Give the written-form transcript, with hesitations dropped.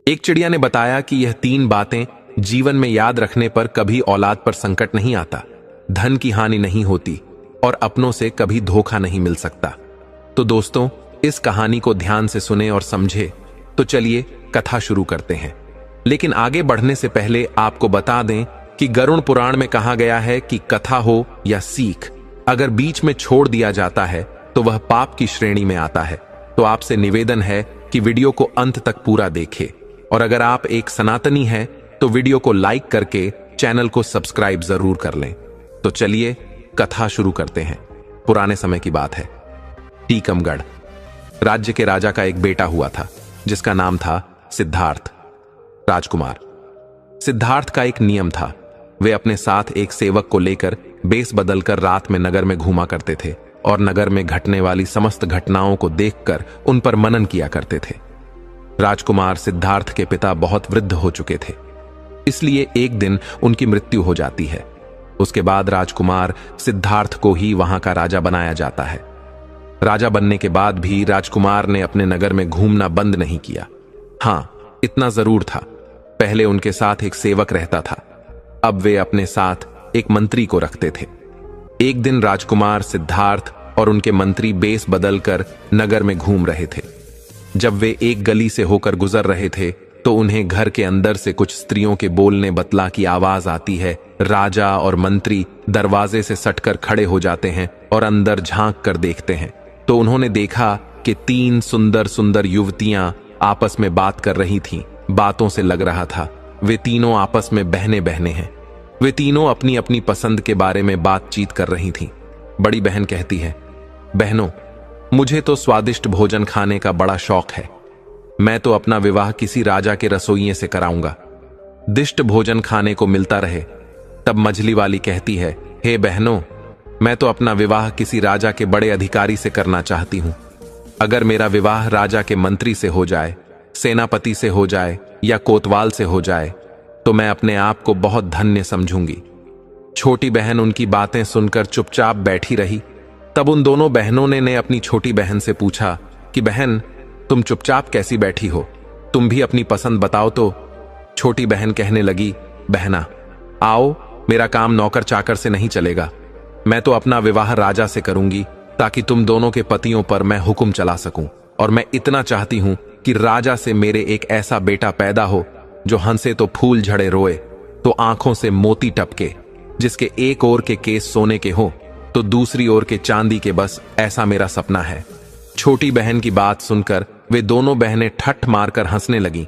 एक चिड़िया ने बताया कि यह 3 बातें जीवन में याद रखने पर कभी औलाद पर संकट नहीं आता, धन की हानि नहीं होती और अपनों से कभी धोखा नहीं मिल सकता। तो दोस्तों, इस कहानी को ध्यान से सुने और समझे। तो चलिए कथा शुरू करते हैं। लेकिन आगे बढ़ने से पहले आपको बता दें कि गरुड़ पुराण में कहा गया है कि कथा हो या सीख, अगर बीच में छोड़ दिया जाता है तो वह पाप की श्रेणी में आता है। तो आपसे निवेदन है कि वीडियो को अंत तक पूरा देखें, और अगर आप एक सनातनी हैं तो वीडियो को लाइक करके चैनल को सब्सक्राइब जरूर कर लें। तो चलिए कथा शुरू करते हैं। पुराने समय की बात है। टीकमगढ़ राज्य के राजा का एक बेटा हुआ था जिसका नाम था सिद्धार्थ राजकुमार। सिद्धार्थ का एक नियम था, वे अपने साथ एक सेवक को लेकर बेस बदलकर रात में नगर में घूमा करते थे और नगर में घटने वाली समस्त घटनाओं को देखकर उन पर मनन किया करते थे। राजकुमार सिद्धार्थ के पिता बहुत वृद्ध हो चुके थे, इसलिए एक दिन उनकी मृत्यु हो जाती है। उसके बाद राजकुमार सिद्धार्थ को ही वहां का राजा बनाया जाता है। राजा बनने के बाद भी राजकुमार ने अपने नगर में घूमना बंद नहीं किया। हां, इतना जरूर था, पहले उनके साथ एक सेवक रहता था, अब वे अपने साथ एक मंत्री को रखते थे। एक दिन राजकुमार सिद्धार्थ और उनके मंत्री बेस बदलकर नगर में घूम रहे थे। जब वे एक गली से होकर गुजर रहे थे तो उन्हें घर के अंदर से कुछ स्त्रियों के बोलने बतला की आवाज आती है। राजा और मंत्री दरवाजे से सटकर खड़े हो जाते हैं और अंदर झांक कर देखते हैं तो उन्होंने देखा कि 3 सुंदर सुंदर युवतियां आपस में बात कर रही थीं। बातों से लग रहा था वे तीनों आपस में बहने बहने हैं। वे तीनों अपनी अपनी पसंद के बारे में बातचीत कर रही थीं। बड़ी बहन कहती है, बहनों, मुझे तो स्वादिष्ट भोजन खाने का बड़ा शौक है। मैं तो अपना विवाह किसी राजा के रसोइये से कराऊंगा, दिष्ट भोजन खाने को मिलता रहे। तब मझली वाली कहती है, हे बहनों, मैं तो अपना विवाह किसी राजा के बड़े अधिकारी से करना चाहती हूं। अगर मेरा विवाह राजा के मंत्री से हो जाए, सेनापति से हो जाए या कोतवाल से हो जाए तो मैं अपने आप को बहुत धन्य समझूंगी। छोटी बहन उनकी बातें सुनकर चुपचाप बैठी रही। तब उन दोनों बहनों ने अपनी छोटी बहन से पूछा कि बहन, तुम चुपचाप कैसी बैठी हो, तुम भी अपनी पसंद बताओ। तो छोटी बहन कहने लगी, बहना, आओ, मेरा काम नौकर चाकर से नहीं चलेगा। मैं तो अपना विवाह राजा से करूंगी ताकि तुम दोनों के पतियों पर मैं हुक्म चला सकूं। और मैं इतना चाहती हूं कि राजा से मेरे एक ऐसा बेटा पैदा हो जो हंसे तो फूल झड़े, रोए तो आंखों से मोती टपके, जिसके एक ओर के केस सोने के हो तो दूसरी ओर के चांदी के, बस ऐसा मेरा सपना है। छोटी बहन की बात सुनकर वे दोनों बहनें ठठ मारकर हंसने लगीं